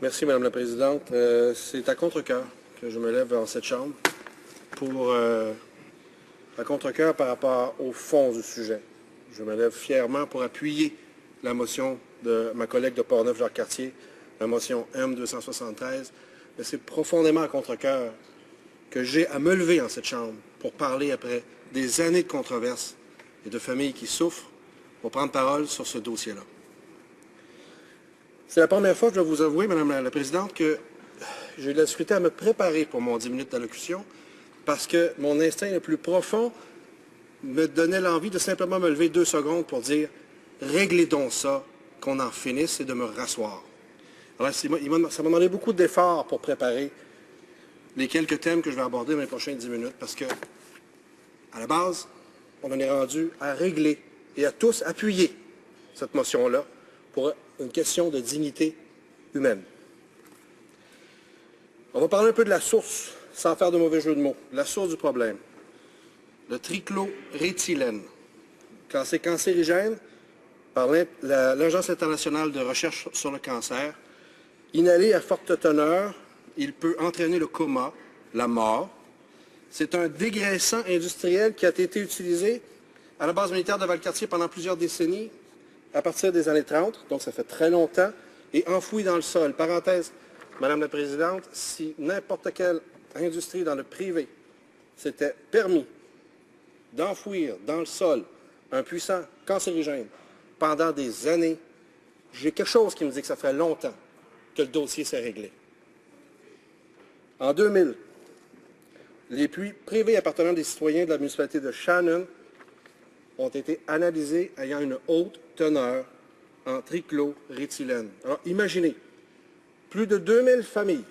Merci, Madame la Présidente. C'est à contre-cœur que je me lève dans cette Chambre pour à contre-cœur par rapport au fond du sujet. Je me lève fièrement pour appuyer la motion de ma collègue de Portneuf, Jacques Cartier, la motion M273, mais c'est profondément à contre-cœur que j'ai à me lever en cette Chambre pour parler après des années de controverses et de familles qui souffrent, pour prendre parole sur ce dossier-là. C'est la première fois, je dois vous avouer, Madame la Présidente, que j'ai eu la difficulté à me préparer pour mon 10 minutes d'allocution parce que mon instinct le plus profond me donnait l'envie de simplement me lever 2 secondes pour dire « Réglez donc ça, qu'on en finisse et de me rasseoir. » Alors, ça m'a demandé beaucoup d'efforts pour préparer les quelques thèmes que je vais aborder dans les prochaines 10 minutes parce que, à la base, on en est rendu à régler et à tous appuyer cette motion-là pour une question de dignité humaine. On va parler un peu de la source, sans faire de mauvais jeu de mots, la source du problème. Le trichloroéthylène, quand c'est cancérigène, par l'Agence internationale de recherche sur le cancer, inhalé à forte teneur, il peut entraîner le coma, la mort. C'est un dégraissant industriel qui a été utilisé à la base militaire de Valcartier pendant plusieurs décennies, à partir des années 30, donc ça fait très longtemps, et enfoui dans le sol. Parenthèse, Madame la Présidente, si n'importe quelle industrie dans le privé s'était permis d'enfouir dans le sol un puissant cancérigène pendant des années, j'ai quelque chose qui me dit que ça ferait longtemps que le dossier s'est réglé. En 2000, les puits privés appartenant des citoyens de la municipalité de Shannon ont été analysés ayant une haute teneur en trichloroéthylène. Alors, imaginez, plus de 2000 familles,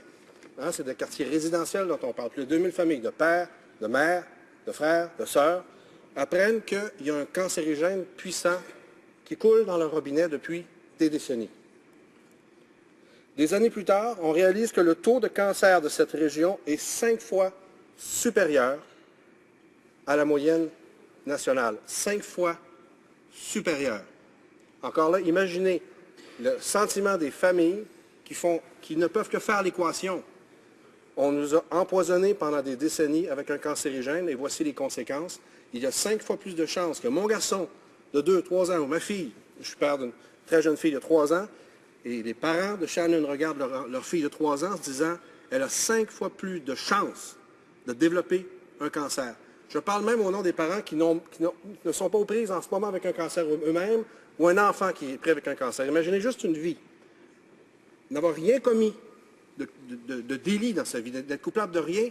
c'est des quartiers résidentiels dont on parle, plus de 2000 familles de pères, de mères, de frères, de sœurs, apprennent qu'il y a un cancérigène puissant qui coule dans leur robinet depuis des décennies. Des années plus tard, on réalise que le taux de cancer de cette région est 5 fois supérieur à la moyenne nationale. 5 fois supérieur. Encore là, imaginez le sentiment des familles qui ne peuvent que faire l'équation. On nous a empoisonnés pendant des décennies avec un cancérigène et voici les conséquences. Il y a 5 fois plus de chances que mon garçon de 2-3 ans ou ma fille, je suis père d'une très jeune fille de 3 ans, et les parents de Shannon regardent leur fille de 3 ans en se disant elle a 5 fois plus de chances de développer un cancer. Je parle même au nom des parents qui ne sont pas aux prises en ce moment avec un cancer eux-mêmes ou un enfant qui est pris avec un cancer. Imaginez juste une vie, n'avoir rien commis de délit dans sa vie, d'être coupable de rien,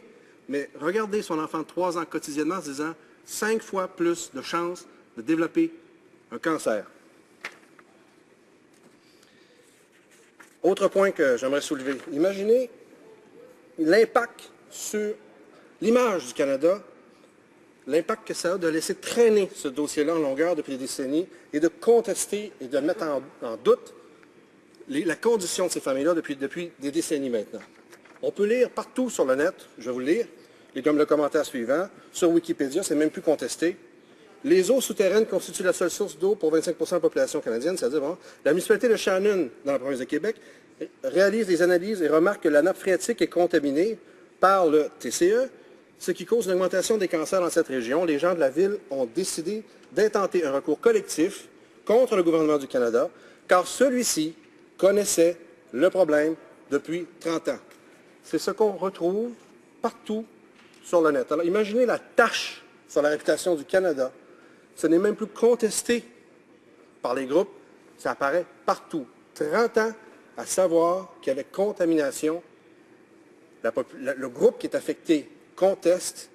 mais regarder son enfant de 3 ans quotidiennement en se disant 5 fois plus de chances de développer un cancer. Autre point que j'aimerais soulever. Imaginez l'impact sur l'image du Canada, l'impact que ça a de laisser traîner ce dossier-là en longueur depuis des décennies et de contester et de mettre en doute la condition de ces familles-là depuis des décennies maintenant. On peut lire partout sur le net, je vais vous le lire, et comme le commentaire suivant, sur Wikipédia, c'est même plus contesté. Les eaux souterraines constituent la seule source d'eau pour 25% de la population canadienne, c'est-à-dire, bon, la municipalité de Shannon, dans la province de Québec, réalise des analyses et remarque que la nappe phréatique est contaminée par le TCE, ce qui cause une augmentation des cancers dans cette région. Les gens de la ville ont décidé d'intenter un recours collectif contre le gouvernement du Canada, car celui-ci connaissait le problème depuis 30 ans. C'est ce qu'on retrouve partout sur le net. Alors imaginez la tâche sur la réputation du Canada. Ce n'est même plus contesté par les groupes, ça apparaît partout. 30 ans à savoir qu'il y avait contamination. Le groupe qui est affecté conteste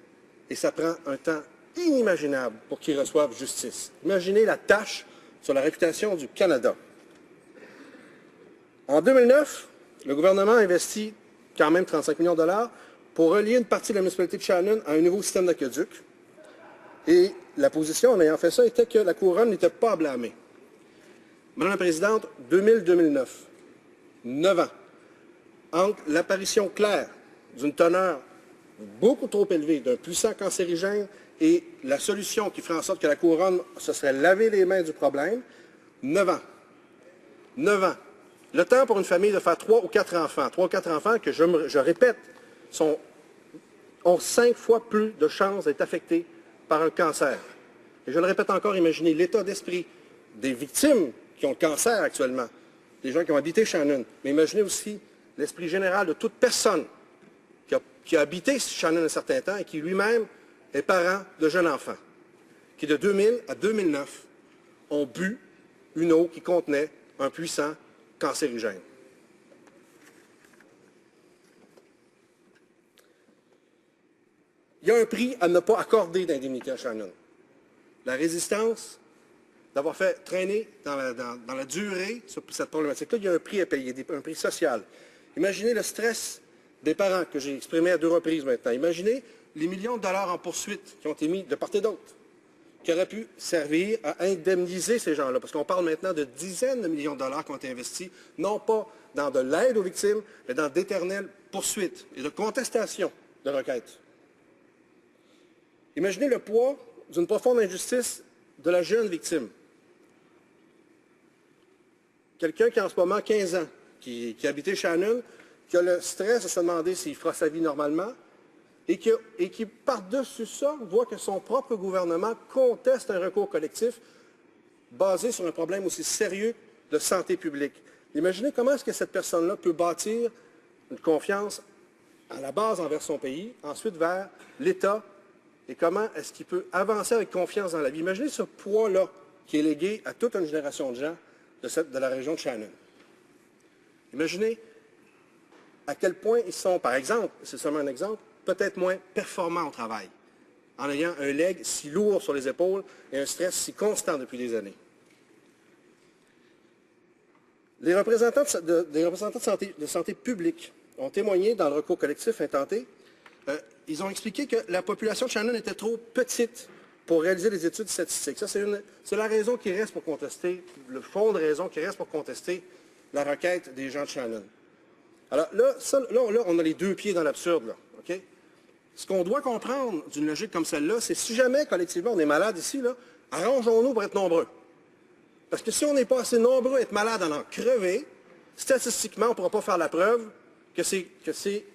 et ça prend un temps inimaginable pour qu'ils reçoivent justice. Imaginez la tâche sur la réputation du Canada. En 2009, le gouvernement a investi quand même 35 millions de dollars pour relier une partie de la municipalité de Shannon à un nouveau système d'aqueduc. Et la position, en ayant fait ça, était que la couronne n'était pas à blâmer. Madame la Présidente, 2000-2009, 9 ans, entre l'apparition claire d'une teneur beaucoup trop élevée d'un puissant cancérigène et la solution qui ferait en sorte que la couronne se serait lavé les mains du problème, 9 ans. 9 ans. Le temps pour une famille de faire 3 ou 4 enfants. 3 ou 4 enfants que, je répète, ont 5 fois plus de chances d'être affectés par un cancer. Et je le répète encore, imaginez l'état d'esprit des victimes qui ont le cancer actuellement, des gens qui ont habité Shannon, mais imaginez aussi l'esprit général de toute personne qui a habité Shannon un certain temps et qui lui-même est parent de jeunes enfants, qui de 2000 à 2009 ont bu une eau qui contenait un puissant cancérigène. Il y a un prix à ne pas accorder d'indemnité à Shannon. La résistance, d'avoir fait traîner dans la durée cette problématique-là, il y a un prix à payer, un prix social. Imaginez le stress des parents que j'ai exprimé à 2 reprises maintenant. Imaginez les millions de dollars en poursuite qui ont été mis de part et d'autre, qui auraient pu servir à indemniser ces gens-là. Parce qu'on parle maintenant de dizaines de millions de dollars qui ont été investis, non pas dans de l'aide aux victimes, mais dans d'éternelles poursuites et de contestations de requêtes. Imaginez le poids d'une profonde injustice de la jeune victime. Quelqu'un qui a en ce moment 15 ans, qui habitait Shannon, qui a le stress de se demander s'il fera sa vie normalement, et qui par-dessus ça, voit que son propre gouvernement conteste un recours collectif basé sur un problème aussi sérieux de santé publique. Imaginez comment est-ce que cette personne-là peut bâtir une confiance à la base envers son pays, ensuite vers l'État, et comment est-ce qu'il peut avancer avec confiance dans la vie. Imaginez ce poids-là qui est légué à toute une génération de gens de la région de Shannon. Imaginez à quel point ils sont, par exemple, c'est seulement un exemple, peut-être moins performants au travail, en ayant un legs si lourd sur les épaules et un stress si constant depuis des années. Les représentants de santé publique ont témoigné dans le recours collectif intenté. Ils ont expliqué que la population de Shannon était trop petite pour réaliser des études statistiques. Ça, c'est la raison qui reste pour contester, le fond de raison qui reste pour contester la requête des gens de Shannon. Alors là, on a les 2 pieds dans l'absurde, là, OK? Ce qu'on doit comprendre d'une logique comme celle-là, c'est si jamais, collectivement, on est malade ici, là, arrangeons-nous pour être nombreux. Parce que si on n'est pas assez nombreux à être malades en crever, statistiquement, on ne pourra pas faire la preuve que c'est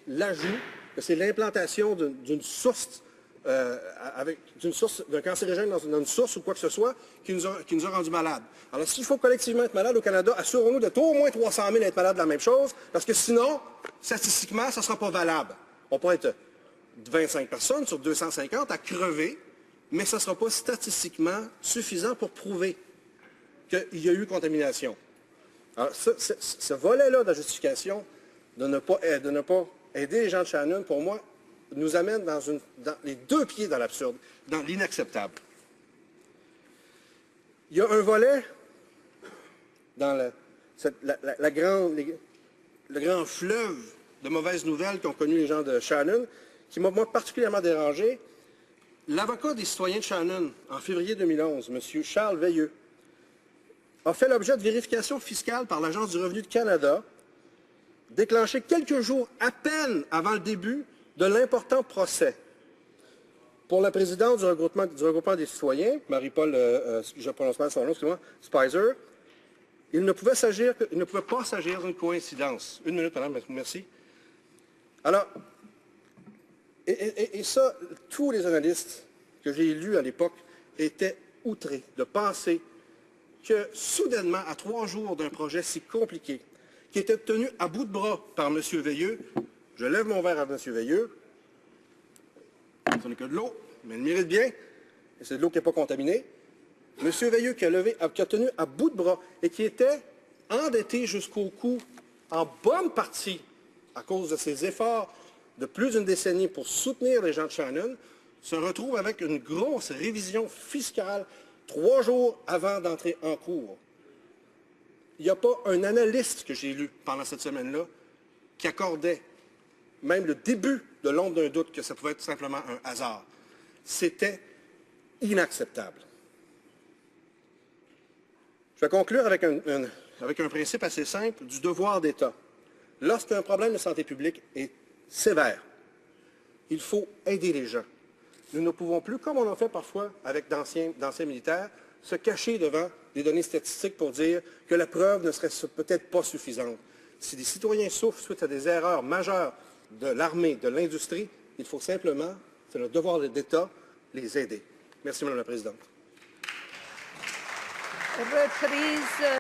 l'ajout, que c'est l'implantation d'une source, d'un cancérigène dans une source ou quoi que ce soit qui nous a rendus malades. Alors, s'il faut collectivement être malade au Canada, assurons-nous d'être au moins 300 000 à être malades de la même chose, parce que sinon, statistiquement, ça ne sera pas valable. On peut être 25 personnes sur 250 à crever, mais ça ne sera pas statistiquement suffisant pour prouver qu'il y a eu contamination. Alors, ce volet-là de la justification de ne pas aider les gens de Shannon, pour moi, nous amène dans les 2 pieds dans l'absurde, dans l'inacceptable. Il y a un volet dans le grand fleuve de mauvaises nouvelles qu'ont connu les gens de Shannon, qui m'a particulièrement dérangé. L'avocat des citoyens de Shannon, en février 2011, M. Charles Veilleux, a fait l'objet de vérification fiscale par l'Agence du revenu du Canada, déclenchée quelques jours à peine avant le début de l'important procès. Pour la présidente du regroupement des citoyens, Marie-Paul, je prononce mal son nom, excusez-moi, Spicer, il ne pouvait pas s'agir d'une coïncidence. 1 minute, madame, merci. Alors, et ça, tous les analystes que j'ai lus à l'époque étaient outrés de penser que soudainement, à 3 jours d'un projet si compliqué, qui était tenu à bout de bras par M. Veilleux, je lève mon verre à M. Veilleux, ce n'est que de l'eau, mais il mérite bien, et c'est de l'eau qui n'est pas contaminée. M. Veilleux qui a tenu à bout de bras et qui était endetté jusqu'au cou, en bonne partie, à cause de ses efforts de plus d'une décennie pour soutenir les gens de Shannon, se retrouve avec une grosse révision fiscale 3 jours avant d'entrer en cours. Il n'y a pas un analyste que j'ai lu pendant cette semaine-là qui accordait même le début de l'ombre d'un doute que ça pouvait être simplement un hasard. C'était inacceptable. Je vais conclure avec un principe assez simple du devoir d'État. Lorsqu'un problème de santé publique est sévère, il faut aider les gens. Nous ne pouvons plus, comme on en fait parfois avec d'anciens militaires, se cacher devant des données statistiques pour dire que la preuve ne serait peut-être pas suffisante. Si des citoyens souffrent suite à des erreurs majeures de l'armée, de l'industrie, il faut simplement, c'est le devoir d'État, les aider. Merci, Mme la Présidente. Reprise.